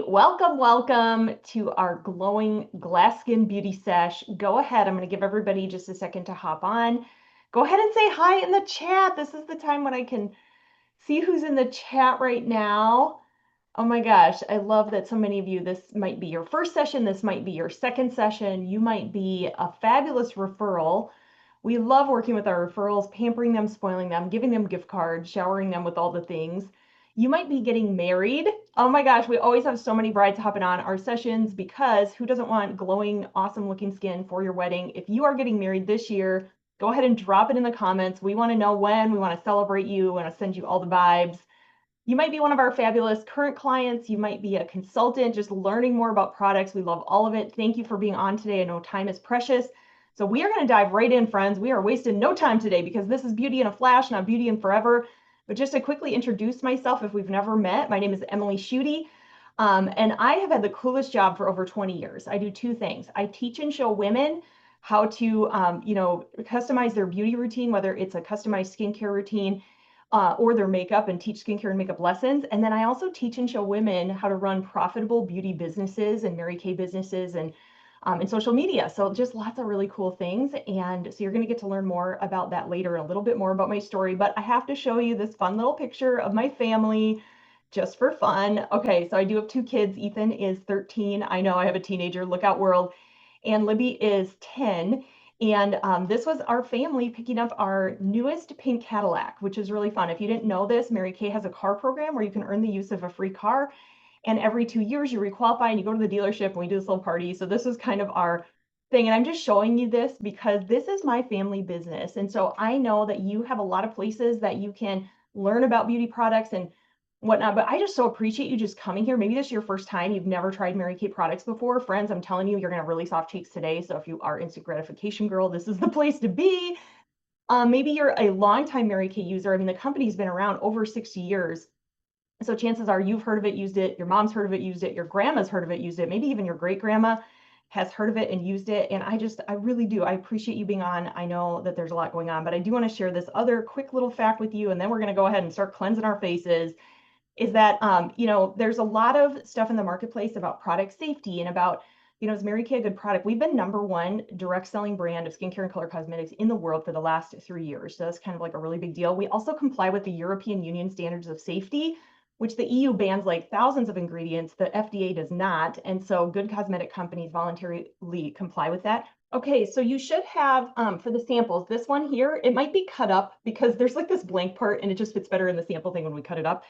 Welcome, welcome to our glowing glass skin beauty sesh. Go ahead. I'm going to give everybody just a second to hop on. Go ahead and say hi in the chat. This is the time when I can see who's in the chat right now. Oh my gosh, I love that so many of you, this might be your first session, this might be your second session, you might be a fabulous referral. We love working with our referrals, pampering them, spoiling them, giving them gift cards, showering them with all the things. You might be getting married. Oh my gosh, we always have so many brides hopping on our sessions because who doesn't want glowing, awesome looking skin for your wedding? If you are getting married this year, go ahead and drop it in the comments. We want to know when, we want to celebrate you, we want to send you all the vibes. You might be one of our fabulous current clients. You might be a consultant just learning more about products. We love all of it. Thank you for being on today. I know time is precious. So we are going to dive right in, friends. We are wasting no time today because this is Beauty in a Flash, not Beauty in Forever. But just to quickly introduce myself, if we've never met, my name is Emily Schutte. And I have had the coolest job for over 20 years. I do two things. I teach and show women how to, customize their beauty routine, whether it's a customized skincare routine or their makeup, and teach skincare and makeup lessons. And then I also teach and show women how to run profitable beauty businesses and Mary Kay businesses and social media. So just lots of really cool things. And so you're going to get to learn more about that later, a little bit more about my story. But I have to show you this fun little picture of my family just for fun. Okay, so I do have two kids. Ethan is 13. I know I have a teenager. Look out, world. And Libby is 10. And this was our family picking up our newest pink Cadillac, which is really fun. If you didn't know this, Mary Kay has a car program where you can earn the use of a free car. And every 2 years, you requalify and you go to the dealership and we do this little party. So this is kind of our thing. And I'm just showing you this because this is my family business. And so I know that you have a lot of places that you can learn about beauty products and whatnot. But I just so appreciate you just coming here. Maybe this is your first time. You've never tried Mary Kay products before. Friends, I'm telling you, you're going to have really soft cheeks today. So if you are instant gratification girl, this is the place to be. Maybe you're a longtime Mary Kay user. I mean, the company's been around over 60 years. So chances are you've heard of it, used it, your mom's heard of it, used it, your grandma's heard of it, used it, maybe even your great grandma has heard of it and used it. And I really do. I appreciate you being on. I know that there's a lot going on, but I do want to share this other quick little fact with you. And then we're going to go ahead and start cleansing our faces. Is that, there's a lot of stuff in the marketplace about product safety and about, is Mary Kay a good product? We've been #1 direct selling brand of skincare and color cosmetics in the world for the last 3 years. So that's kind of like a really big deal. We also comply with the European Union standards of safety, which the EU bans like thousands of ingredients. The FDA does not. And so good cosmetic companies voluntarily comply with that. Okay, so you should have, for the samples, this one here, it might be cut up because there's like this blank part and it just fits better in the sample thing when we cut it up.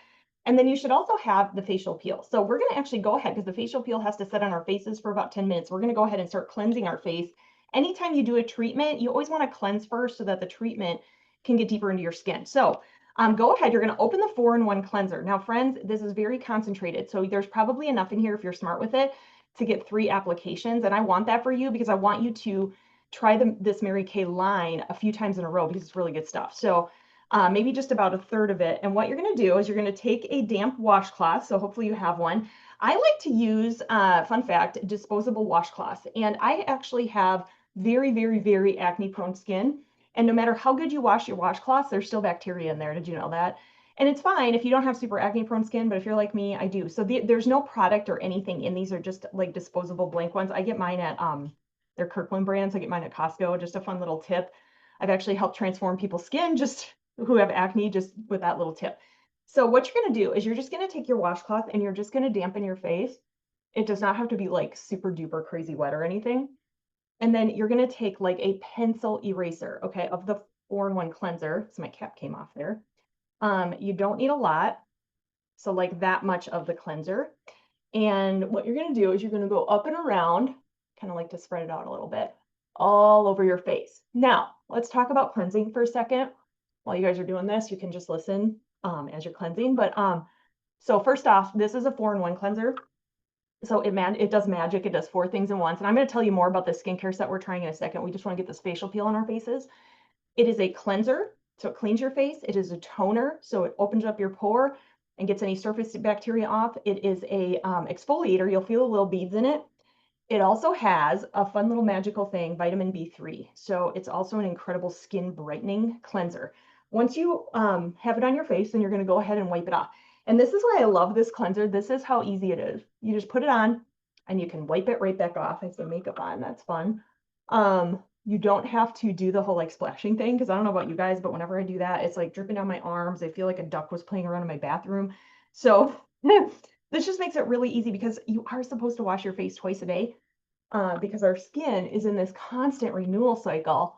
And then you should also have the facial peel. So we're going to actually go ahead because the facial peel has to sit on our faces for about 10 minutes. We're going to go ahead and start cleansing our face. Anytime you do a treatment, you always want to cleanse first so that the treatment can get deeper into your skin. So go ahead, you're going to open the 4-in-1 cleanser. Now, friends, this is very concentrated. So there's probably enough in here if you're smart with it to get 3 applications. And I want that for you because I want you to try this Mary Kay line a few times in a row because it's really good stuff. So maybe just about 1/3 of it. And what you're going to do is you're going to take a damp washcloth. So hopefully you have one. I like to use, fun fact, disposable washcloths. And I actually have very, very, very acne prone skin. And no matter how good you wash your washcloths, there's still bacteria in there. Did you know that? And it's fine if you don't have super acne prone skin, but if you're like me, I do. So there's no product or anything in these. Are just like disposable blank ones. I get mine at, they're Kirkland brands. I get mine at Costco. Just a fun little tip. I've actually helped transform people's skin just who have acne just with that little tip. So what you're going to do is you're just going to take your washcloth and you're just going to dampen your face. It does not have to be like super duper crazy wet or anything. And then you're going to take like a pencil eraser, okay, of the 4-in-1 cleanser. So my cap came off there. You don't need a lot. So like that much of the cleanser. And what you're going to do is you're going to go up and around, kind of like to spread it out a little bit, all over your face. Now, let's talk about cleansing for a second. While you guys are doing this, you can just listen as you're cleansing. But so first off, this is a 4-in-1 cleanser. So it does magic. It does 4 things in once. And I'm going to tell you more about the skincare set we're trying in a second. We just want to get this facial peel on our faces. It is a cleanser, so it cleans your face. It is a toner, so it opens up your pore and gets any surface bacteria off. It is a exfoliator. You'll feel the little beads in it. It also has a fun little magical thing, vitamin B3. So it's also an incredible skin brightening cleanser. Once you have it on your face, then you're going to go ahead and wipe it off. And this is why I love this cleanser. This is how easy it is. You just put it on and you can wipe it right back off. I have some makeup on, that's fun. You don't have to do the whole like splashing thing because I don't know about you guys, but whenever I do that, it's like dripping down my arms. I feel like a duck was playing around in my bathroom. So this just makes it really easy because you are supposed to wash your face twice a day because our skin is in this constant renewal cycle.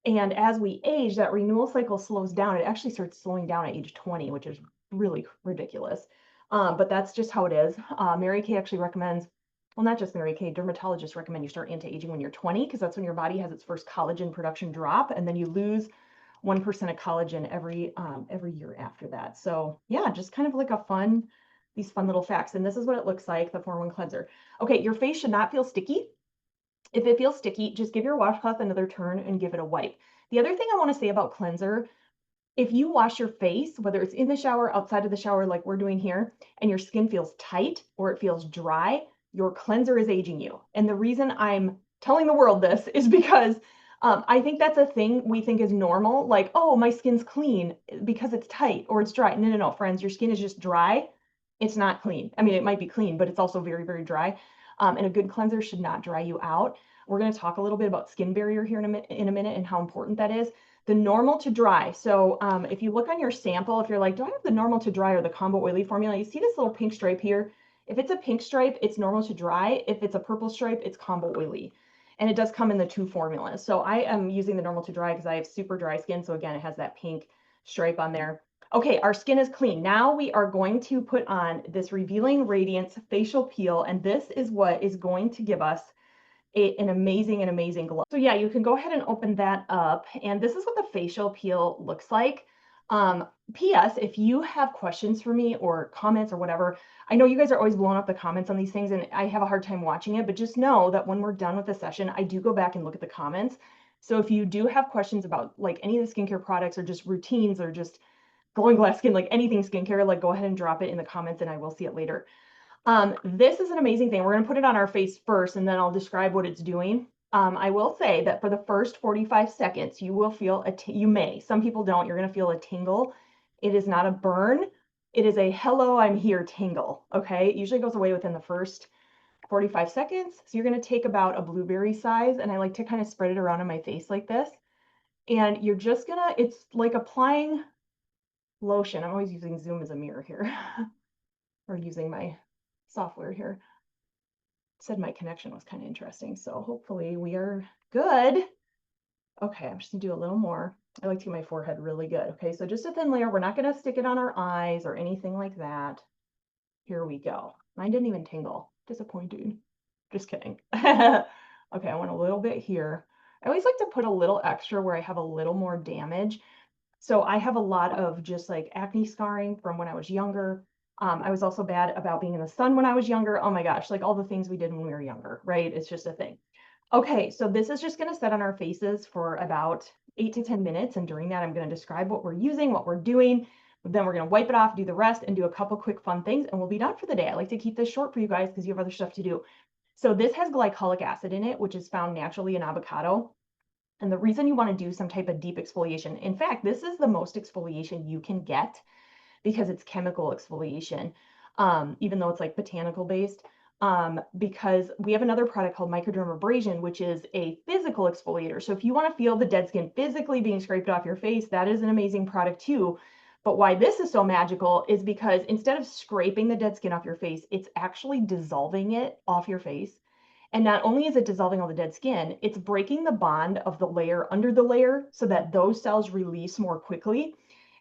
And as we age, that renewal cycle slows down. It actually starts slowing down at age 20, which is really ridiculous. But that's just how it is. Mary Kay actually recommends, well, not just Mary Kay, dermatologists recommend you start anti-aging when you're 20 because that's when your body has its first collagen production drop, and then you lose 1% of collagen every year after that. So yeah, just kind of like these fun little facts. And this is what it looks like, the 4-in-1 cleanser. Okay, your face should not feel sticky. If it feels sticky, just give your washcloth another turn and give it a wipe. The other thing I want to say about cleanser, if you wash your face, whether it's in the shower, outside of the shower, like we're doing here, and your skin feels tight or it feels dry, your cleanser is aging you. And the reason I'm telling the world this is because I think that's a thing we think is normal. Like, oh, my skin's clean because it's tight or it's dry. No, no, no, friends, your skin is just dry. It's not clean. I mean, it might be clean, but it's also very, very dry. And a good cleanser should not dry you out. We're going to talk a little bit about skin barrier here in a minute and how important that is. The normal to dry. So if you look on your sample, if you're like, do I have the normal to dry or the combo oily formula? You see this little pink stripe here? If it's a pink stripe, it's normal to dry. If it's a purple stripe, it's combo oily. And it does come in the 2 formulas. So I am using the normal to dry because I have super dry skin. So again, it has that pink stripe on there. Okay, our skin is clean. Now we are going to put on this Revealing Radiance facial peel, and this is what is going to give us an amazing glow. So yeah, you can go ahead and open that up, and this is what the facial peel looks like. P.S. If you have questions for me or comments or whatever, I know you guys are always blowing up the comments on these things, and I have a hard time watching it, but just know that when we're done with the session, I do go back and look at the comments. So if you do have questions about like any of the skincare products or just routines or just glowing glass skin, like anything skincare, like go ahead and drop it in the comments and I will see it later. This is an amazing thing. We're going to put it on our face first and then I'll describe what it's doing. I will say that for the first 45 seconds, you will feel you may, some people don't, you're going to feel a tingle. It is not a burn. It is a hello, I'm here tingle. Okay. It usually goes away within the first 45 seconds. So you're going to take about a blueberry size, and I like to kind of spread it around on my face like this. And you're just gonna, it's like applying lotion. I'm always using Zoom as a mirror here or using my software here. Said my connection was kind of interesting. So hopefully we are good. Okay, I'm just gonna do a little more. I like to get my forehead really good. Okay, so just a thin layer. We're not gonna stick it on our eyes or anything like that. Here we go. Mine didn't even tingle. Disappointing. Just kidding. Okay, I want a little bit here. I always like to put a little extra where I have a little more damage. So I have a lot of just like acne scarring from when I was younger. I was also bad about being in the sun when I was younger. Oh my gosh, like all the things we did when we were younger, right? It's just a thing. Okay, so this is just going to set on our faces for about 8 to 10 minutes. And during that, I'm going to describe what we're using, what we're doing. Then we're going to wipe it off, do the rest, and do a couple quick fun things, and we'll be done for the day. I like to keep this short for you guys because you have other stuff to do. So this has glycolic acid in it, which is found naturally in avocado. And the reason you want to do some type of deep exfoliation, in fact, this is the most exfoliation you can get because it's chemical exfoliation, even though it's like botanical based. Because we have another product called microdermabrasion, which is a physical exfoliator. So if you want to feel the dead skin physically being scraped off your face, that is an amazing product too. But why this is so magical is because instead of scraping the dead skin off your face, it's actually dissolving it off your face. And not only is it dissolving all the dead skin, it's breaking the bond of the layer under the layer so that those cells release more quickly.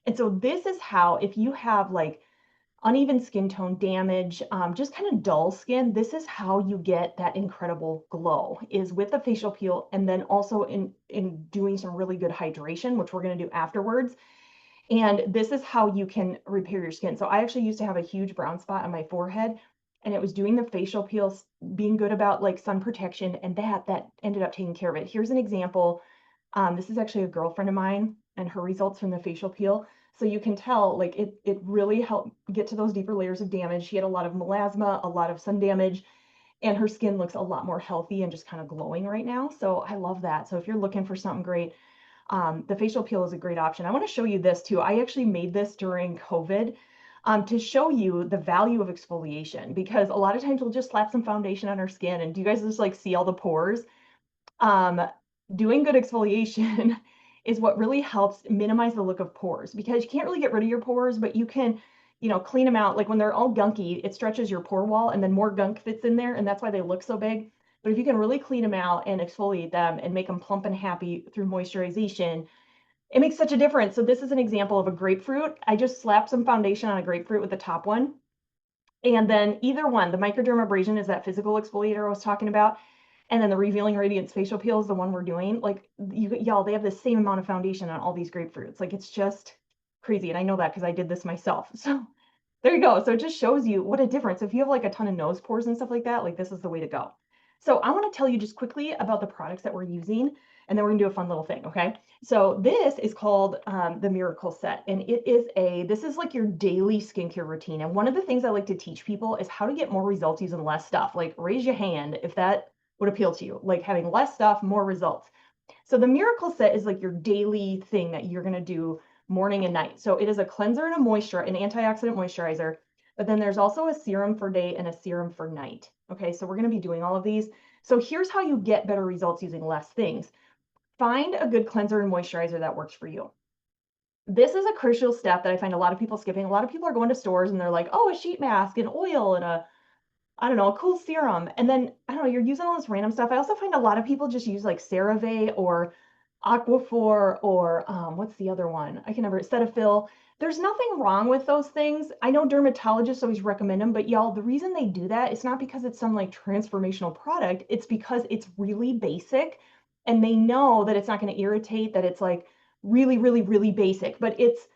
And so this is how, if you have like uneven skin tone damage, just kind of dull skin, this is how you get that incredible glow, is with the facial peel and then also in doing some really good hydration, which we're going to do afterwards. And this is how you can repair your skin. So I actually used to have a huge brown spot on my forehead, and it was doing the facial peels, being good about like sun protection, and that ended up taking care of it. Here's an example. This is actually a girlfriend of mine and her results from the facial peel. So you can tell like it really helped get to those deeper layers of damage. She had a lot of melasma, a lot of sun damage, and her skin looks a lot more healthy and just kind of glowing right now. So I love that. So if you're looking for something great, the facial peel is a great option. I want to show you this too. I actually made this during COVID. to show you the value of exfoliation, because a lot of times we'll just slap some foundation on our skin, and do you guys just like see all the pores? um, Doing good exfoliation is what really helps minimize the look of pores, because you can't really get rid of your pores, but you can, clean them out. Like when they're all gunky, it stretches your pore wall and then more gunk fits in there, and that's why they look so big. But if you can really clean them out and exfoliate them and make them plump and happy through moisturization, it makes such a difference. So this is an example of a grapefruit. I just slapped some foundation on a grapefruit with the top one. And then either one, the microdermabrasion is that physical exfoliator I was talking about. And then the Revealing Radiance facial peel is the one we're doing. Like y'all, they have the same amount of foundation on all these grapefruits. Like it's just crazy. And I know that because I did this myself. So there you go. So it just shows you what a difference. If you have like a ton of nose pores and stuff like that, like this is the way to go. So I want to tell you just quickly about the products that we're using, and then we're gonna do a fun little thing, okay? So this is called the Miracle Set, and this is like your daily skincare routine. And one of the things I like to teach people is how to get more results using less stuff. Like raise your hand if that would appeal to you, like having less stuff, more results. So the Miracle Set is like your daily thing that you're gonna do morning and night. So it is a cleanser and a an antioxidant moisturizer, but then there's also a serum for day and a serum for night. Okay, so we're gonna be doing all of these. So here's how you get better results using less things. Find a good cleanser and moisturizer that works for you. This is a crucial step that I find a lot of people skipping. A lot of people are going to stores and they're like, oh, a sheet mask and oil and I don't know, a cool serum. And then, I don't know, you're using all this random stuff. I also find a lot of people just use like CeraVe or Aquaphor or what's the other one? I can never, Cetaphil. There's nothing wrong with those things. I know dermatologists always recommend them, but y'all, the reason they do that, it's not because it's some like transformational product. It's because it's really basic and they know that it's not going to irritate, that it's like really, really, really basic. But it's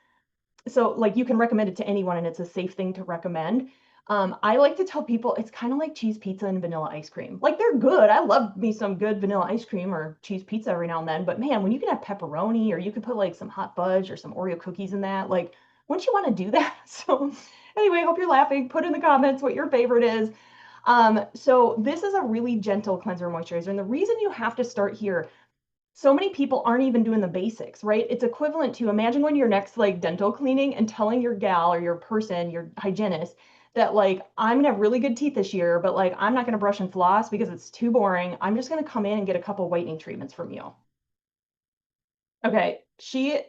so like you can recommend it to anyone and it's a safe thing to recommend. I like to tell people it's kind of like cheese pizza and vanilla ice cream. Like they're good. I love me some good vanilla ice cream or cheese pizza every now and then. But man, when you can have pepperoni or you could put like some hot fudge or some Oreo cookies in that, like, wouldn't you want to do that? So anyway, hope you're laughing. Put in the comments what your favorite is. So this is a really gentle cleanser moisturizer. And the reason you have to start here, so many people aren't even doing the basics, right? It's equivalent to, imagine when you're next like dental cleaning and telling your gal or your person, your hygienist, that like, I'm gonna have really good teeth this year, but like, I'm not gonna brush and floss because it's too boring. I'm just gonna come in and get a couple whitening treatments from you. Okay, she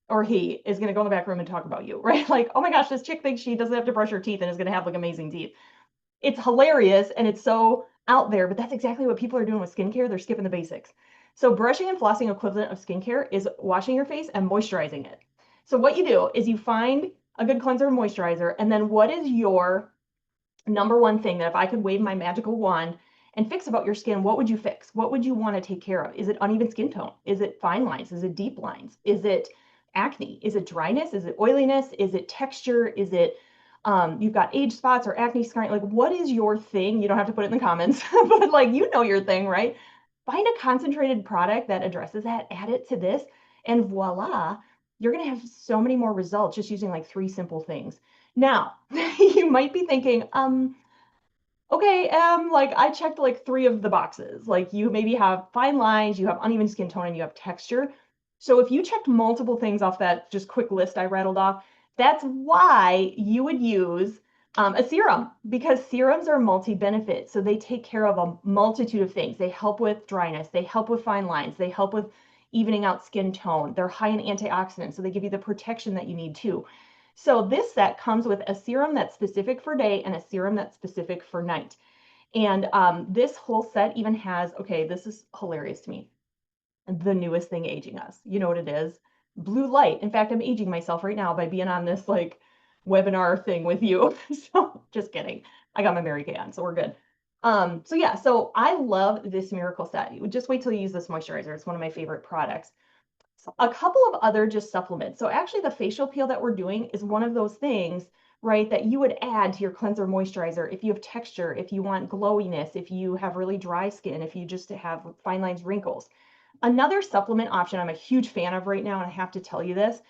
or he is gonna go in the back room and talk about you, right? Like, oh my gosh, this chick thinks she doesn't have to brush her teeth and is gonna have like amazing teeth. It's hilarious and it's so out there, but that's exactly what people are doing with skincare. They're skipping the basics. So brushing and flossing equivalent of skincare is washing your face and moisturizing it. So what you do is you find a good cleanser and moisturizer, and then what is your number one thing that if I could wave my magical wand and fix about your skin, what would you fix? What would you want to take care of? Is it uneven skin tone? Is it fine lines? Is it deep lines? Is it acne? Is it dryness? Is it oiliness? Is it texture? Is it you've got age spots or acne scarring? Like, what is your thing? You don't have to put it in the comments, but like, you know your thing, right? Find a concentrated product that addresses that, add it to this, and voila, you're going to have so many more results just using like 3 simple things. Now, you might be thinking, okay, like I checked like 3 of the boxes. Like you maybe have fine lines, you have uneven skin tone, and you have texture. So if you checked multiple things off that just quick list I rattled off, that's why you would use a serum, because serums are multi-benefit. So they take care of a multitude of things. They help with dryness, they help with fine lines, they help with evening out skin tone. They're high in antioxidants, so they give you the protection that you need too. So this set comes with a serum that's specific for day and a serum that's specific for night. And this whole set even has, okay, this is hilarious to me, the newest thing aging us. You know what it is? Blue light. In fact, I'm aging myself right now by being on this like webinar thing with you. So just kidding. I got my Mary Kay on, so we're good. So yeah, so I love this Miracle Set. Just wait till you use this moisturizer. It's one of my favorite products. A couple of other just supplements. So actually the facial peel that we're doing is one of those things, right, that you would add to your cleanser moisturizer if you have texture, if you want glowiness, if you have really dry skin, if you just have fine lines, wrinkles. Another supplement option I'm a huge fan of right now, and I have to tell you this,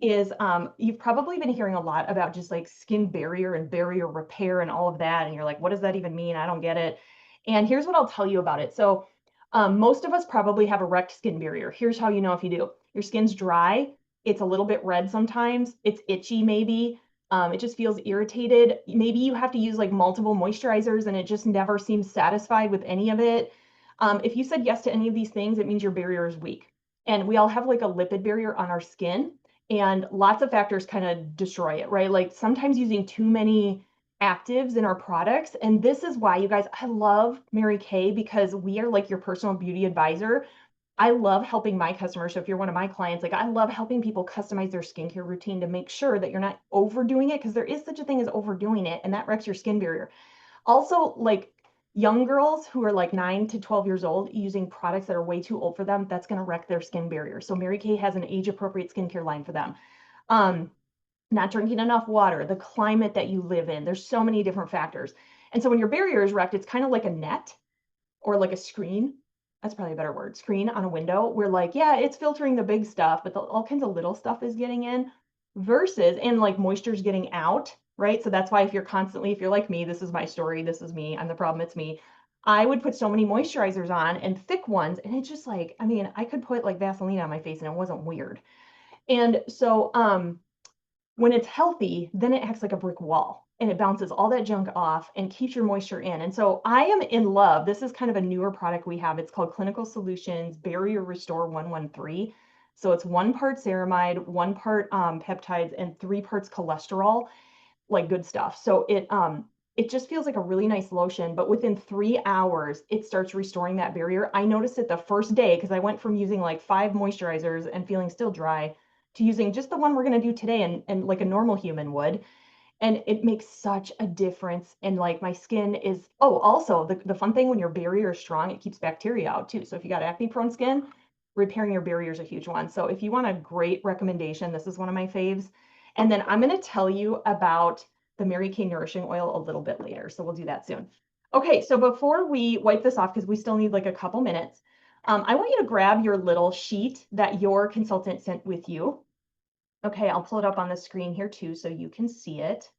is you've probably been hearing a lot about just like skin barrier and barrier repair and all of that. And you're like, what does that even mean? I don't get it. And here's what I'll tell you about it. So most of us probably have a wrecked skin barrier. Here's how you know if you do. Your skin's dry. It's a little bit red sometimes. It's itchy maybe. It just feels irritated. Maybe you have to use like multiple moisturizers and it just never seems satisfied with any of it. If you said yes to any of these things, it means your barrier is weak. And we all have like a lipid barrier on our skin, and lots of factors kind of destroy it, right? Like sometimes using too many actives in our products. And this is why, you guys, I love Mary Kay because we are like your personal beauty advisor. I love helping my customers. So if you're one of my clients, like I love helping people customize their skincare routine to make sure that you're not overdoing it, because there is such a thing as overdoing it, and that wrecks your skin barrier. Also, like young girls who are like 9 to 12 years old using products that are way too old for them, that's going to wreck their skin barrier. So Mary Kay has an age appropriate skincare line for them. Um, Not drinking enough water, the climate that you live in. There's so many different factors. And so when your barrier is wrecked, it's kind of like a net or like a screen. That's probably a better word. Screen on a window where like, yeah, it's filtering the big stuff, but all kinds of little stuff is getting in versus, and like moisture's getting out, right? So that's why if you're constantly, if you're like me, this is my story, this is me, I'm the problem, it's me. I would put so many moisturizers on and thick ones, and it's just like, I mean, I could put like Vaseline on my face and it wasn't weird. And so when it's healthy, then it acts like a brick wall and it bounces all that junk off and keeps your moisture in. And so I am in love. This is kind of a newer product we have. It's called Clinical Solutions Barrier Restore 113. So it's 1 part ceramide, 1 part peptides, and 3 parts cholesterol, like good stuff. So it just feels like a really nice lotion, but within 3 hours, it starts restoring that barrier. I noticed it the first day because I went from using like 5 moisturizers and feeling still dry to using just the one we're going to do today, and like a normal human would. And it makes such a difference. And like my skin is, oh, also the fun thing, when your barrier is strong, it keeps bacteria out too. So if you got acne prone skin, repairing your barrier is a huge one. So if you want a great recommendation, this is one of my faves. And then I'm going to tell you about the Mary Kay Nourishing Oil a little bit later. So we'll do that soon. Okay, so before we wipe this off, because we still need like a couple minutes, I want you to grab your little sheet that your consultant sent with you. Okay, I'll pull it up on the screen here too so you can see it.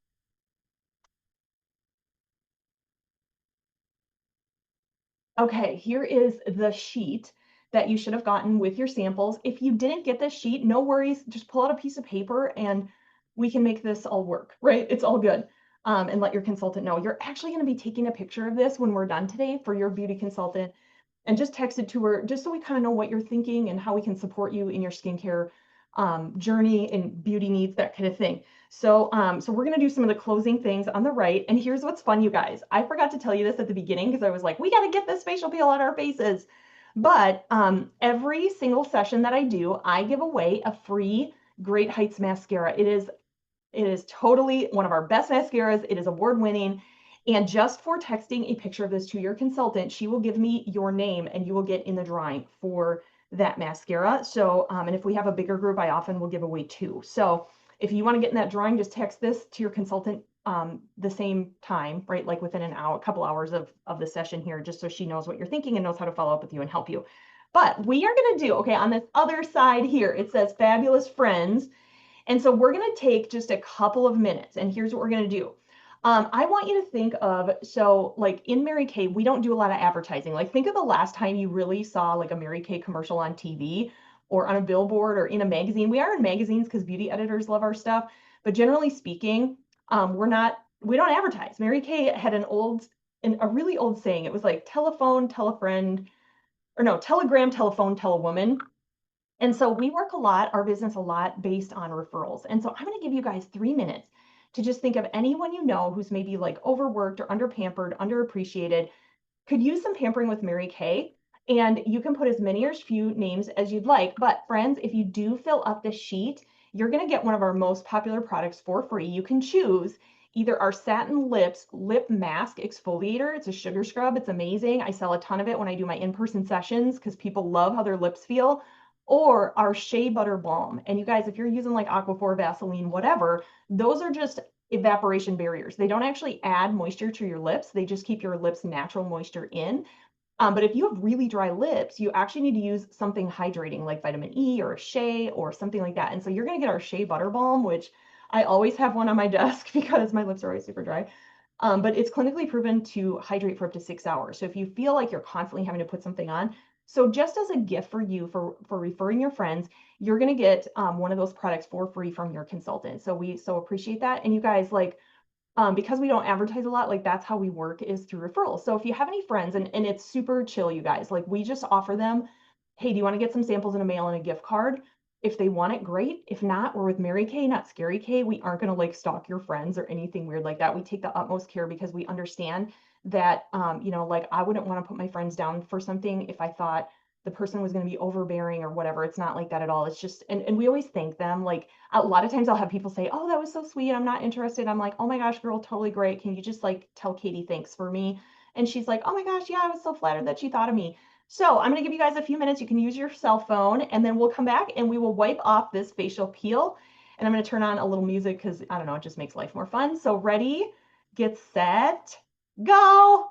Okay, here is the sheet that you should have gotten with your samples. If you didn't get this sheet, no worries. Just pull out a piece of paper and we can make this all work, right? It's all good. And let your consultant know. You're actually going to be taking a picture of this when we're done today for your beauty consultant, and just text it to her just so we kind of know what you're thinking and how we can support you in your skincare journey and beauty needs, that kind of thing. So we're going to do some of the closing things on the right. And here's what's fun, you guys. I forgot to tell you this at the beginning because I was like, we got to get this facial peel on our faces. But every single session that I do, I give away a free Great Heights mascara. It is totally one of our best mascaras. It is award winning. And just for texting a picture of this to your consultant, she will give me your name and you will get in the drawing for that mascara. So, and if we have a bigger group, I often will give away 2. So if you want to get in that drawing, just text this to your consultant the same time, right? Like within an hour, a couple hours of the session here, just so she knows what you're thinking and knows how to follow up with you and help you. But we are going to do, okay, on this other side here, it says fabulous friends. And so we're going to take just a couple of minutes, and here's what we're going to do. I want you to think of, so like in Mary Kay, we don't do a lot of advertising. Like think of the last time you really saw like a Mary Kay commercial on TV or on a billboard or in a magazine. We are in magazines because beauty editors love our stuff, but generally speaking, we don't advertise. Mary Kay had a really old saying. It was like telephone, tell a friend, or no, telegram, telephone, tell a woman. And so we work a lot, our business a lot based on referrals. And so I'm going to give you guys 3 minutes to just think of anyone you know who's maybe like overworked or underpampered, underappreciated, could use some pampering with Mary Kay. And you can put as many or as few names as you'd like. But friends, if you do fill up the sheet, you're going to get one of our most popular products for free. You can choose either our Satin Lips Lip Mask Exfoliator. It's a sugar scrub. It's amazing. I sell a ton of it when I do my in-person sessions because people love how their lips feel. Or our Shea Butter Balm. And you guys, if you're using like Aquaphor, Vaseline, whatever, those are just evaporation barriers. They don't actually add moisture to your lips. They just keep your lips' natural moisture in. But if you have really dry lips, you actually need to use something hydrating like vitamin E or a Shea or something like that. And so you're going to get our Shea Butter Balm, which I always have one on my desk because my lips are always super dry. But it's clinically proven to hydrate for up to 6 hours. So if you feel like you're constantly having to put something on, So just as a gift for you for referring your friends, you're going to get one of those products for free from your consultant. So we so appreciate that. And you guys, like, because we don't advertise a lot, like that's how we work is through referrals. So if you have any friends, and it's super chill, you guys, like we just offer them, hey, do you want to get some samples in a mail and a gift card? If they want it, great. If not, we're with Mary Kay, not Scary Kay. We aren't going to like stalk your friends or anything weird like that. We take the utmost care because we understand that, like I wouldn't want to put my friends down for something if I thought the person was going to be overbearing or whatever. It's not like that at all. It's just, and we always thank them. Like a lot of times I'll have people say, oh, that was so sweet. I'm not interested. I'm like, oh my gosh, girl, totally great. Can you just like tell Katie thanks for me? And she's like, oh my gosh, yeah, I was so flattered that she thought of me. So I'm going to give you guys a few minutes. You can use your cell phone and then we'll come back and we will wipe off this facial peel. And I'm going to turn on a little music because I don't know, it just makes life more fun. So ready, get set, go.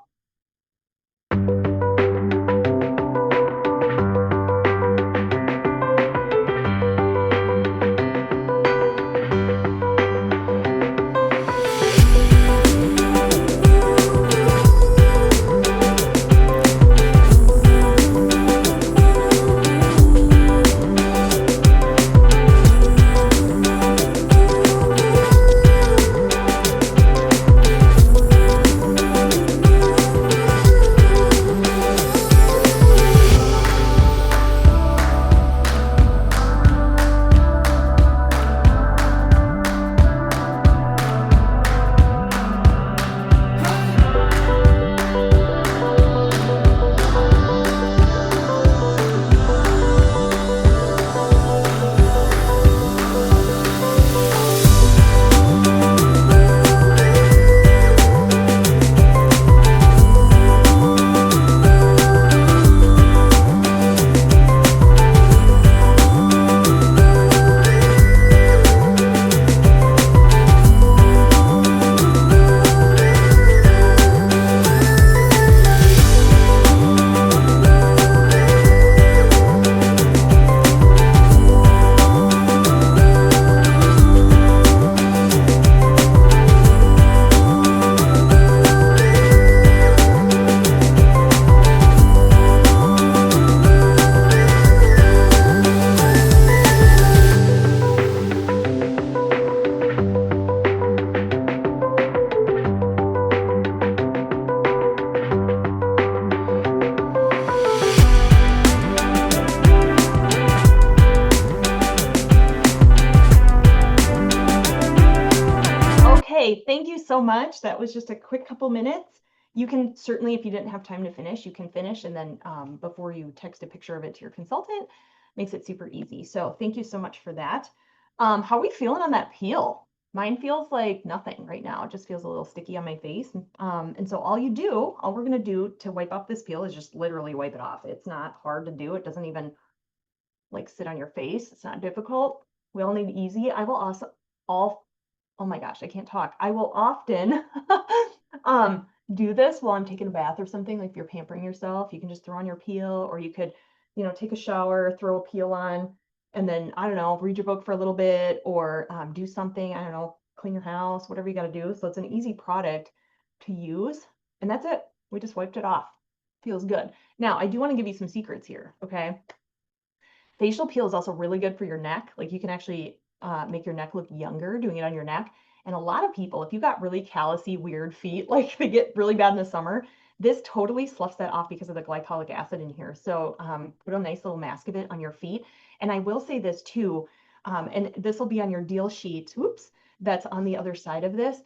Okay, thank you so much. That was just a quick couple minutes. You can certainly, if you didn't have time to finish, you can finish and then before you text a picture of it to your consultant, makes it super easy. So thank you so much for that. How are we feeling on that peel? Mine feels like nothing right now. It just feels a little sticky on my face. And so all we're gonna do to wipe off this peel is just literally wipe it off. It's not hard to do. It doesn't even like sit on your face. It's not difficult. We all need easy. I will also all oh my gosh, I can't talk. I will often do this while I'm taking a bath or something. Like if you're pampering yourself, you can just throw on your peel, or you could, take a shower, throw a peel on, and then I don't know, read your book for a little bit, or do something. I don't know, clean your house, whatever you got to do. So it's an easy product to use, and that's it. We just wiped it off. Feels good. Now I do want to give you some secrets here. Okay. Facial peel is also really good for your neck. Like you can actually make your neck look younger doing it on your neck. And a lot of people, if you got really callousy, weird feet, like they get really bad in the summer, this totally sloughs that off because of the glycolic acid in here. So put a nice little mask of it on your feet. And I will say this too, and this will be on your deal sheet, whoops, that's on the other side of this.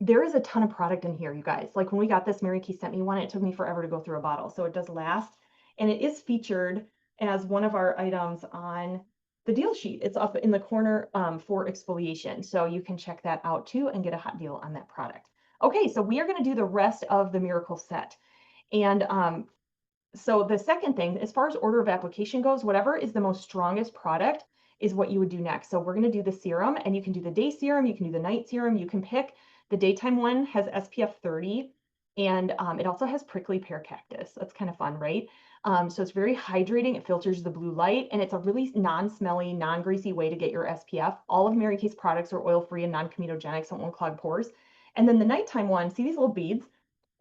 There is a ton of product in here, you guys. Like when we got this, Mary Kay sent me one. It took me forever to go through a bottle. So it does last. And it is featured as one of our items on the deal sheet. It's up in the corner for exfoliation. So you can check that out too and get a hot deal on that product. Okay, so we are going to do the rest of the Miracle set. And so the second thing, as far as order of application goes, whatever is the most strongest product is what you would do next. So we're going to do the serum, and you can do the day serum, you can do the night serum, you can pick. The daytime one has SPF 30, and it also has prickly pear cactus. That's kind of fun, right? So it's very hydrating. It filters the blue light, and it's a really non-smelly, non-greasy way to get your SPF. All of Mary Kay's products are oil-free and non-comedogenic, so it won't clog pores. And then the nighttime one, see these little beads?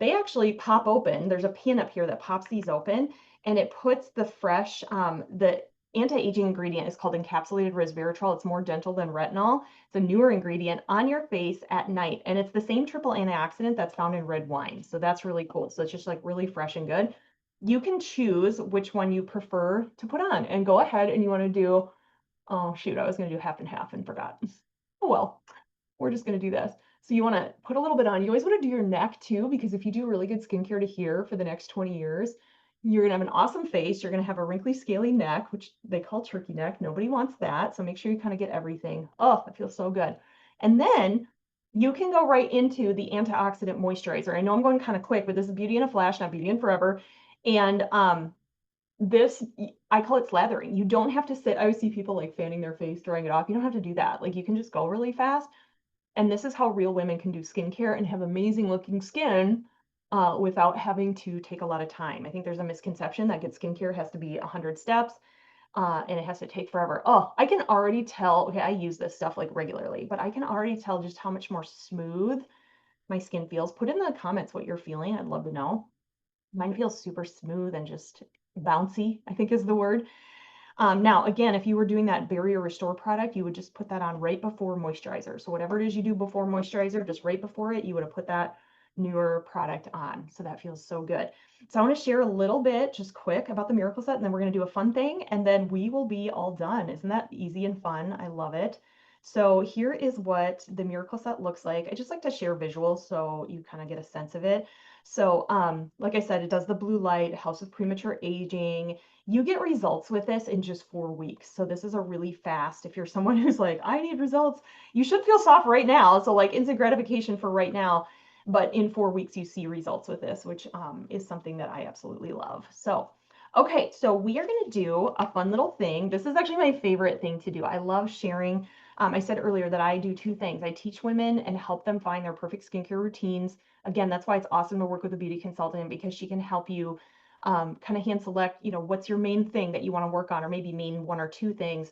they actually pop open. There's a pin up here that pops these open, and it puts the fresh, the anti-aging ingredient is called encapsulated resveratrol. It's more gentle than retinol. It's a newer ingredient on your face at night, and it's the same triple antioxidant that's found in red wine. So that's really cool. So it's just like really fresh and good. You can choose which one you prefer to put on, and go ahead and you want to do, oh shoot, I was going to do half and half and forgot. Oh well, we're just going to do this. So you want to put a little bit on. You always want to do your neck too, because if you do really good skincare to here for the next 20 years, you're going to have an awesome face. You're going to have a wrinkly, scaly neck, which they call turkey neck. Nobody wants that. So make sure you kind of get everything. Oh, it feels so good. And then you can go right into the antioxidant moisturizer. I know I'm going kind of quick, but this is Beauty in a Flash, not Beauty in Forever. And this, I call it slathering. You don't have to sit. I always see people like fanning their face, drying it off. You don't have to do that. Like you can just go really fast. And this is how real women can do skincare and have amazing looking skin without having to take a lot of time. I think there's a misconception that good skincare has to be 100 steps and it has to take forever. Oh, I can already tell. Okay, I use this stuff like regularly, but I can already tell just how much more smooth my skin feels. Put in the comments what you're feeling. I'd love to know. Mine feels super smooth and just bouncy, I think is the word. Now, again, if you were doing that barrier restore product, you would just put that on right before moisturizer. So whatever it is you do before moisturizer, just right before it, you would have put that newer product on. So that feels so good. So I want to share a little bit, just quick, about the Miracle Set, and then we're going to do a fun thing, and then we will be all done. Isn't that easy and fun? I love it. So here is what the Miracle Set looks like. I just like to share visuals so you kind of get a sense of it. So like I said, it does the blue light, helps with premature aging. You get results with this in just 4 weeks. So this is a really fast, if you're someone who's like, I need results, you should feel soft right now. So like instant gratification for right now, but in 4 weeks you see results with this, which is something that I absolutely love. So, okay, so we are gonna do a fun little thing. This is actually my favorite thing to do. I love sharing. I said earlier that I do two things. I teach women and help them find their perfect skincare routines. Again, that's why it's awesome to work with a beauty consultant, because she can help you kind of hand select, what's your main thing that you want to work on, or maybe main one or two things,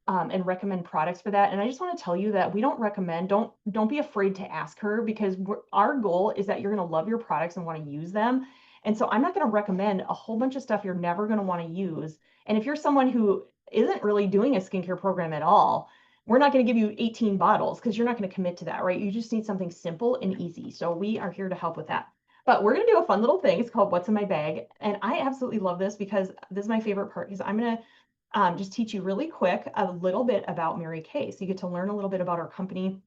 and recommend products for that. And I just want to tell you that we don't recommend, don't be afraid to ask her, because our goal is that you're going to love your products and want to use them. And so I'm not going to recommend a whole bunch of stuff you're never going to want to use. And if you're someone who isn't really doing a skincare program at all, we're not going to give you 18 bottles, because you're not going to commit to that, right? You just need something simple and easy. So we are here to help with that. But we're going to do a fun little thing. It's called What's in My Bag. And I absolutely love this, because this is my favorite part, because I'm going to just teach you really quick a little bit about Mary Kay. So you get to learn a little bit about our company.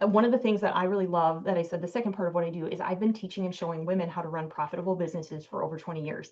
And one of the things that I really love, that I said the second part of what I do, is I've been teaching and showing women how to run profitable businesses for over 20 years.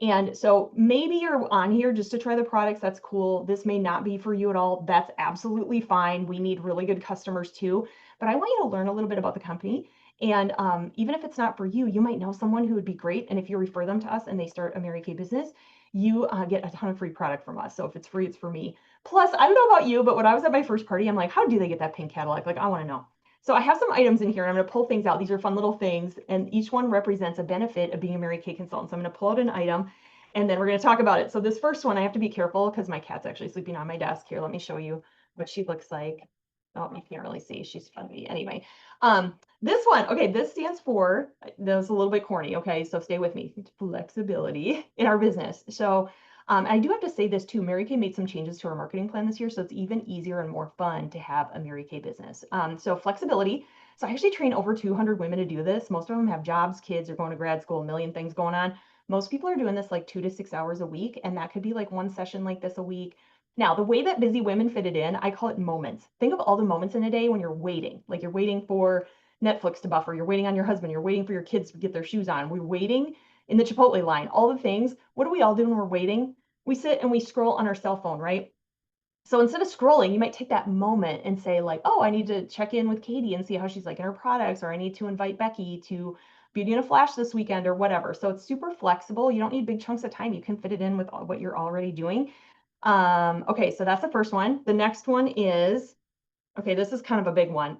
And so maybe you're on here just to try the products. That's cool. This may not be for you at all. That's absolutely fine. We need really good customers too. But I want you to learn a little bit about the company. And even if it's not for you, you might know someone who would be great. And if you refer them to us and they start a Mary Kay business, you get a ton of free product from us. So if it's free, it's for me. Plus, I don't know about you, but when I was at my first party, I'm like, how do they get that pink Cadillac? Like, I want to know. So I have some items in here, and I'm going to pull things out. These are fun little things, and each one represents a benefit of being a Mary Kay consultant. So I'm going to pull out an item, and then we're going to talk about it. So this first one, I have to be careful because my cat's actually sleeping on my desk. Here, let me show you what she looks like. Oh, you can't really see. She's funny. Anyway, this one, okay, this stands for, this is a little bit corny, okay, so stay with me. Flexibility in our business. So I do have to say this too. Mary Kay made some changes to our marketing plan this year, so it's even easier and more fun to have a Mary Kay business. So flexibility. So I actually train over 200 women to do this. Most of them have jobs, kids, or going to grad school, a million things going on. Most people are doing this like 2 to 6 hours a week, and that could be like one session like this a week. Now, the way that busy women fit it in, I call it moments. Think of all the moments in a day when you're waiting, like you're waiting for Netflix to buffer, you're waiting on your husband, you're waiting for your kids to get their shoes on, we're waiting in the Chipotle line, all the things. What do we all do when we're waiting? We sit and we scroll on our cell phone, right? So instead of scrolling, you might take that moment and say like, oh, I need to check in with Katie and see how she's liking her products, or I need to invite Becky to Beauty in a Flash this weekend, or whatever. So it's super flexible. You don't need big chunks of time. You can fit it in with what you're already doing. Okay, so that's the first one. The next one is, okay, this is kind of a big one.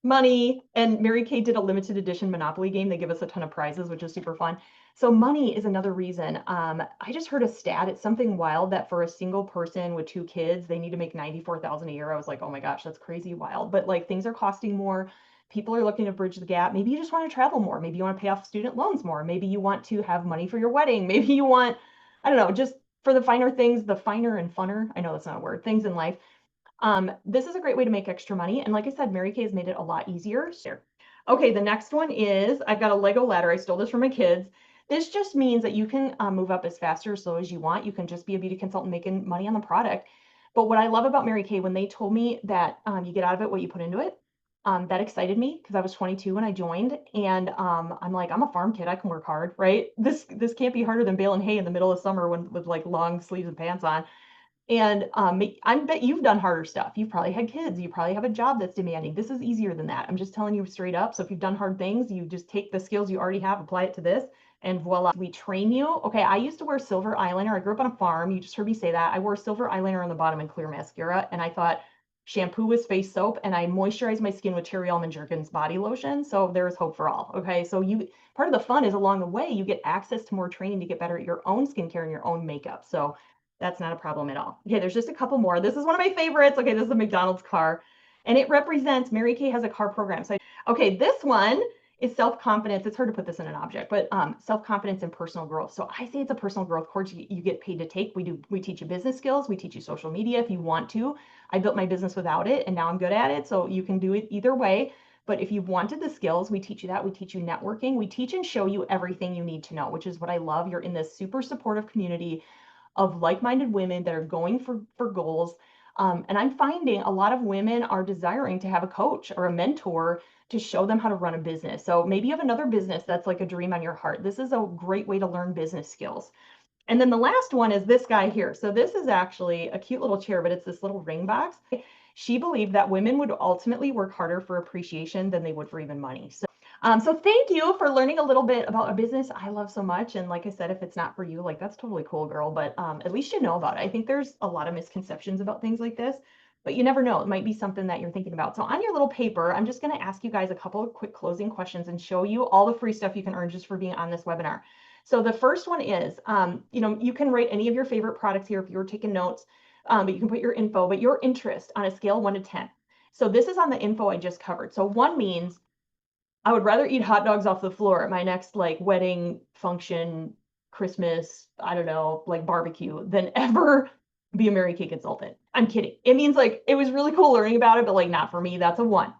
Money. And Mary Kay did a limited edition Monopoly game. They give us a ton of prizes, which is super fun. So money is another reason. I just heard a stat. It's something wild that for a single person with two kids, they need to make 94,000 a year. I was like, oh my gosh, that's crazy wild. But like things are costing more. People are looking to bridge the gap. Maybe you just want to travel more. Maybe you want to pay off student loans more. Maybe you want to have money for your wedding. Maybe you want, I don't know, just for the finer things, the finer and funner, I know that's not a word, things in life. This is a great way to make extra money. And like I said, Mary Kay has made it a lot easier. Okay, the next one is I've got a Lego ladder. I stole this from my kids. This just means that you can move up as fast or slow as you want. You can just be a beauty consultant making money on the product. But what I love about Mary Kay, when they told me that you get out of it what you put into it, that excited me because I was 22 when I joined, and I'm like, I'm a farm kid. I can work hard, right? This can't be harder than baling hay in the middle of summer when with like long sleeves and pants on. And I bet you've done harder stuff. You've probably had kids. You probably have a job that's demanding. This is easier than that. I'm just telling you straight up. So if you've done hard things, you just take the skills you already have, apply it to this, and voila, we train you. Okay, I used to wear silver eyeliner. I grew up on a farm. You just heard me say that. I wore silver eyeliner on the bottom and clear mascara, and I thought shampoo was face soap, and I moisturized my skin with Terry Allman Jergens body lotion. So there's hope for all. Okay, so you part of the fun is along the way you get access to more training to get better at your own skincare and your own makeup. So that's not a problem at all. Okay, there's just a couple more. This is one of my favorites. Okay, this is a McDonald's car, and it represents Mary Kay has a car program. So, okay, this one is self-confidence. It's hard to put this in an object, but self-confidence and personal growth. So I say it's a personal growth course you get paid to take. We teach you business skills. We teach you social media if you want to. I built my business without it, and now I'm good at it. So you can do it either way. But if you've wanted the skills, we teach you that. We teach you networking. We teach and show you everything you need to know, which is what I love. You're in this super supportive community of like-minded women that are going for goals. And I'm finding a lot of women are desiring to have a coach or a mentor to show them how to run a business. So maybe you have another business that's like a dream on your heart. This is a great way to learn business skills. And then the last one is this guy here. So this is actually a cute little chair, but it's this little ring box. She believed that women would ultimately work harder for appreciation than they would for even money. So thank you for learning a little bit about a business I love so much. And like I said, if it's not for you, like that's totally cool, girl. But at least you know about it. I think there's a lot of misconceptions about things like this, but you never know. It might be something that you're thinking about. So on your little paper, I'm just going to ask you guys a couple of quick closing questions and show you all the free stuff you can earn just for being on this webinar. So the first one is, you can write any of your favorite products here if you were taking notes, but you can put your info, but your interest on a scale 1 to 10. So this is on the info I just covered. So 1 means I would rather eat hot dogs off the floor at my next like wedding function, Christmas, I don't know, like barbecue than ever be a Mary Kay consultant. I'm kidding. It means like it was really cool learning about it, but like not for me. That's a 1.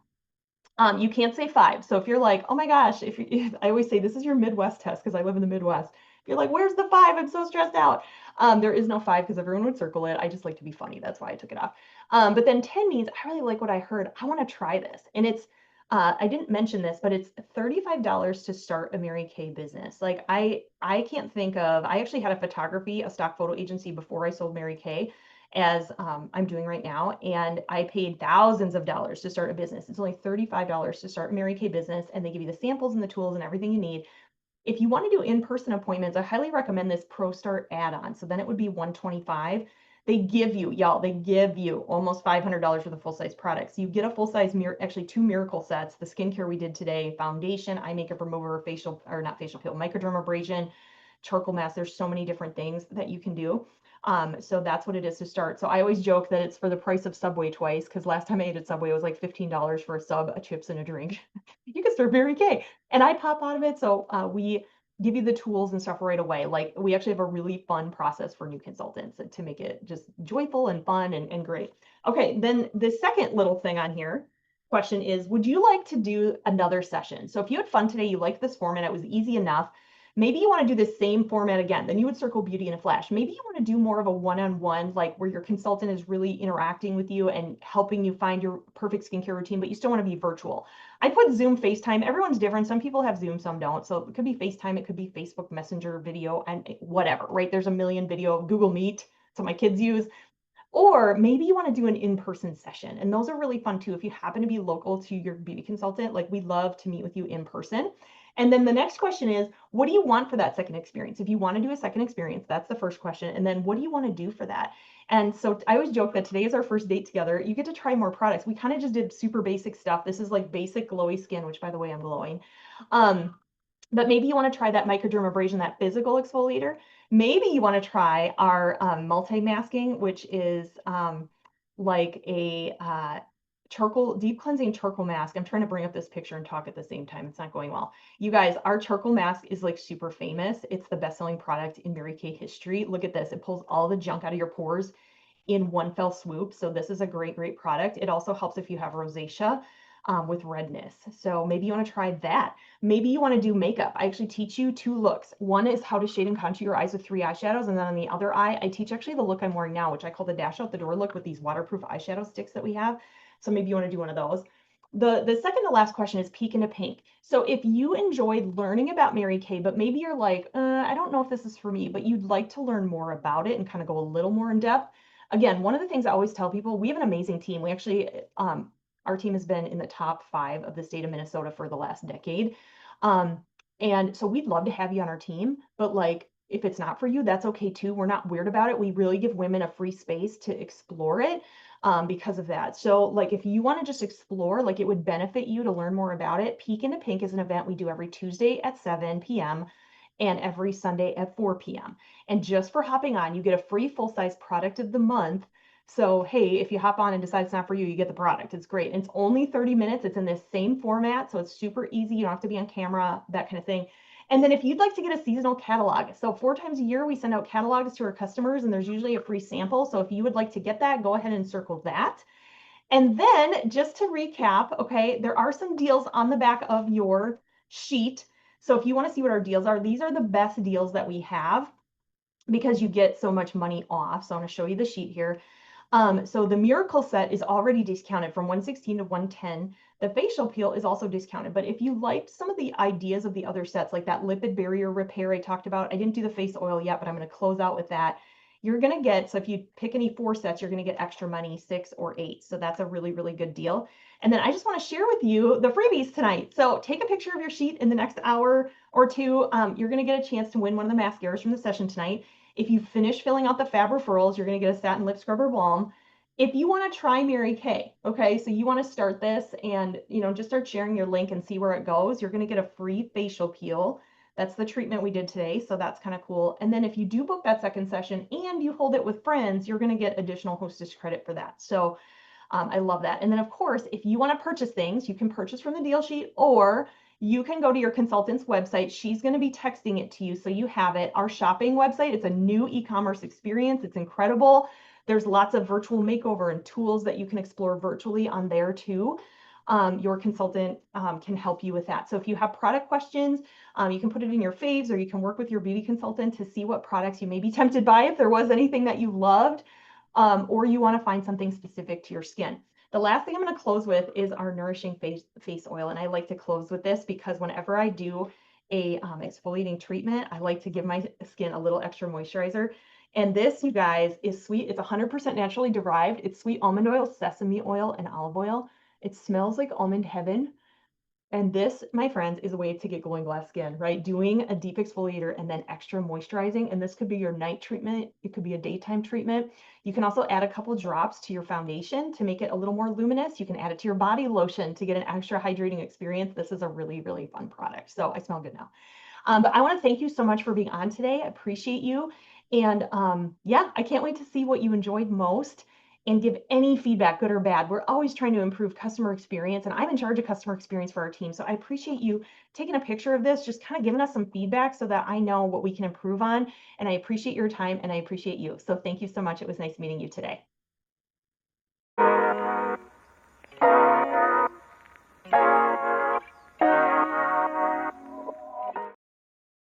You can't say 5. So if you're like, oh my gosh, if I always say this is your Midwest test because I live in the Midwest. If you're like, where's the 5? I'm so stressed out. There is no 5 because everyone would circle it. I just like to be funny. That's why I took it off. But then 10 means I really like what I heard. I want to try this. And it's, I didn't mention this, but it's $35 to start a Mary Kay business. Like I can't think of, I actually had a stock photo agency before I sold Mary Kay as I'm doing right now. And I paid thousands of dollars to start a business. It's only $35 to start a Mary Kay business, and they give you the samples and the tools and everything you need. If you want to do in-person appointments, I highly recommend this Pro Start add-on. So then it would be $125. They give you, y'all, they give you almost $500 for the full-size products. You get a full-size actually 2 miracle sets, the skincare we did today, foundation, eye makeup remover, facial, or not facial peel, microdermabrasion, charcoal mask. There's so many different things that you can do. So that's what it is to start. So I always joke that it's for the price of Subway twice, because last time I ate at Subway, it was like $15 for a sub, a chips, and a drink. You can start Mary Kay. And I pop out of it. So we give you the tools and stuff right away. Like we actually have a really fun process for new consultants to make it just joyful and fun and great. Okay, then the second little thing on here question is, would you like to do another session? So if you had fun today, you liked this format, it was easy enough. Maybe you want to do the same format again. Then you would circle beauty in a flash. Maybe you want to do more of a one-on-one, like where your consultant is really interacting with you and helping you find your perfect skincare routine, but you still want to be virtual. I put Zoom, FaceTime. Everyone's different. Some people have Zoom, some don't. So it could be FaceTime, it could be Facebook Messenger video, and whatever, right? There's a million video, Google Meet. That's what my kids use. Or maybe you want to do an in-person session, and those are really fun too. If you happen to be local to your beauty consultant, like we love to meet with you in person. And then the next question is, what do you want for that second experience? If you want to do a second experience, that's the first question. And then what do you want to do for that? And so I always joke that today is our first date together. You get to try more products. We kind of just did super basic stuff. This is like basic glowy skin, which by the way, I'm glowing. Um, but maybe you want to try that microdermabrasion, that physical exfoliator. Maybe you want to try our multi-masking, which is like a charcoal, deep cleansing charcoal mask. I'm trying to bring up this picture and talk at the same time. It's not going well. You guys, our charcoal mask is like super famous. It's the best-selling product in Mary Kay history. Look at this. It pulls all the junk out of your pores in one fell swoop. So this is a great, great product. It also helps if you have rosacea with redness. So maybe you want to try that. Maybe you want to do makeup. I actually teach you 2 looks. One is how to shade and contour your eyes with 3 eyeshadows. And then on the other eye, I teach actually the look I'm wearing now, which I call the dash out the door look with these waterproof eyeshadow sticks that we have. So maybe you want to do one of those. The second to last question is peek into pink. So if you enjoyed learning about Mary Kay, but maybe you're like, I don't know if this is for me, but you'd like to learn more about it and kind of go a little more in depth. Again, one of the things I always tell people, we have an amazing team. We actually, our team has been in the top 5 of the state of Minnesota for the last decade. Um, and so we'd love to have you on our team, but like, if it's not for you, that's okay too. We're not weird about it. We really give women a free space to explore it because of that. So like, if you want to just explore, like it would benefit you to learn more about it. Peek into Pink is an event we do every Tuesday at 7 p.m. and every Sunday at 4 p.m. And just for hopping on, you get a free full-size product of the month. So, hey, if you hop on and decide it's not for you, you get the product. It's great. And it's only 30 minutes. It's in this same format, so it's super easy. You don't have to be on camera, that kind of thing. And then if you'd like to get a seasonal catalog, so 4 times a year we send out catalogs to our customers, and there's usually a free sample. So if you would like to get that, go ahead and circle that. And then just to recap, okay, there are some deals on the back of your sheet. So if you want to see what our deals are, these are the best deals that we have because you get so much money off. So I'm going to show you the sheet here. So the Miracle set is already discounted from 116 to 110. The facial peel is also discounted. But if you liked some of the ideas of the other sets, like that lipid barrier repair I talked about, I didn't do the face oil yet, but I'm going to close out with that. You're going to get, so if you pick any 4 sets, you're going to get extra money, 6 or 8. So that's a really, really good deal. And then I just want to share with you the freebies tonight. So take a picture of your sheet in the next hour or 2. You're going to get a chance to win one of the mascaras from the session tonight. If you finish filling out the fab referrals, you're going to get a satin lip scrubber balm. If you want to try Mary Kay, okay, so you want to start this and, just start sharing your link and see where it goes, you're going to get a free facial peel. That's the treatment we did today, so that's kind of cool. And then if you do book that second session and you hold it with friends, you're going to get additional hostess credit for that. So I love that. And then of course, if you want to purchase things, you can purchase from the deal sheet, or you can go to your consultant's website. She's going to be texting it to you so you have it. Our shopping website, it's a new e-commerce experience. It's incredible. There's lots of virtual makeover and tools that you can explore virtually on there too. Your consultant can help you with that. So if you have product questions, you can put it in your faves, or you can work with your beauty consultant to see what products you may be tempted by if there was anything that you loved, or you want to find something specific to your skin. The last thing I'm going to close with is our nourishing face oil. And I like to close with this because whenever I do a exfoliating treatment, I like to give my skin a little extra moisturizer. And this, you guys, is sweet. It's 100% naturally derived. It's sweet almond oil, sesame oil, and olive oil. It smells like almond heaven. And this, my friends, is a way to get glowing glass skin, right? Doing a deep exfoliator and then extra moisturizing. And this could be your night treatment. It could be a daytime treatment. You can also add a couple drops to your foundation to make it a little more luminous. You can add it to your body lotion to get an extra hydrating experience. This is a really, really fun product. So I smell good now. But I want to thank you so much for being on today. I appreciate you. And yeah, I can't wait to see what you enjoyed most and give any feedback, good or bad. We're always trying to improve customer experience, and I'm in charge of customer experience for our team. So I appreciate you taking a picture of this, just kind of giving us some feedback so that I know what we can improve on. And I appreciate your time and I appreciate you. So thank you so much. It was nice meeting you today.